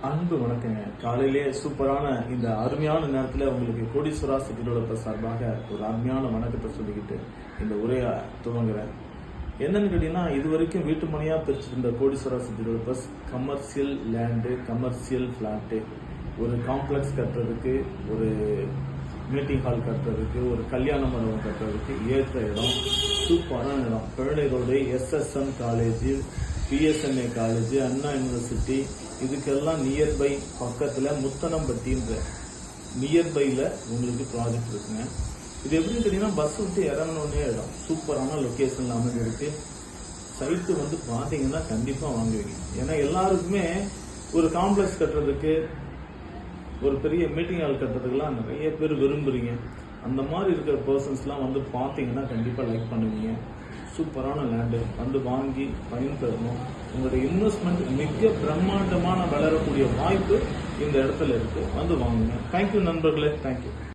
அன்பு வணக்கங்க. காலையிலேயே சூப்பரான இந்த அருமையான நேரத்தில் உங்களுக்கு கோடீஸ்வரா சிட்டி டெவலப்பர் சார்பாக ஒரு அருமையான வணக்கத்தை சொல்லிக்கிட்டு இந்த உரையை துவங்குறேன். என்னன்னு கேட்டீங்கன்னா, இது வரைக்கும் வீட்டு மனையாக பிரிச்சிருந்த Kodeeswara city developers commercial land, commercial flat, ஒரு காம்ப்ளெக்ஸ் கட்டுறதுக்கு, ஒரு மீட்டிங் ஹால் கட்டுறதுக்கு, ஒரு கல்யாண மண்டபம் கட்டுறதுக்கு ஏற்ற இடம், சூப்பரான இடம். Palani road, SSM college, PSNA college, Anna university, இதுக்கெல்லாம் நியர்பை பக்கத்தில் முத்தனம்பட்டின்ற நியர்பையில் உங்களுக்கு ப்ராஜெக்ட் இருக்குங்க. இது எப்படின்னு கேட்டீங்கன்னா, பஸ் விட்டு இறங்கணுன்னே இடம், சூப்பரான லொக்கேஷனில் அமைஞ்சிருக்கு. சைட்டு வந்து பார்த்தீங்கன்னா கண்டிப்பாக வாங்குவீங்க. ஏன்னா எல்லாருக்குமே ஒரு காம்ப்ளெக்ஸ் கட்டுறதுக்கு, ஒரு பெரிய மீட்டிங் ஹால் கட்டுறதுக்கெல்லாம் நிறைய பேர் விரும்புறீங்க. அந்த மாதிரி இருக்கிற பர்சன்ஸ்லாம் வந்து பார்த்தீங்கன்னா கண்டிப்பாக லைக் பண்ணுவீங்க. சூப்பரான லேண்டு வந்து வாங்கி பயன்பெறணும். உங்களுடைய இன்வெஸ்ட்மெண்ட் மிக பிரம்மாண்டமான வளரக்கூடிய வாய்ப்பு இந்த இடத்துல இருக்கு. வந்து வாங்குங்க. தேங்க்யூ நண்பர்களே, தேங்க்யூ.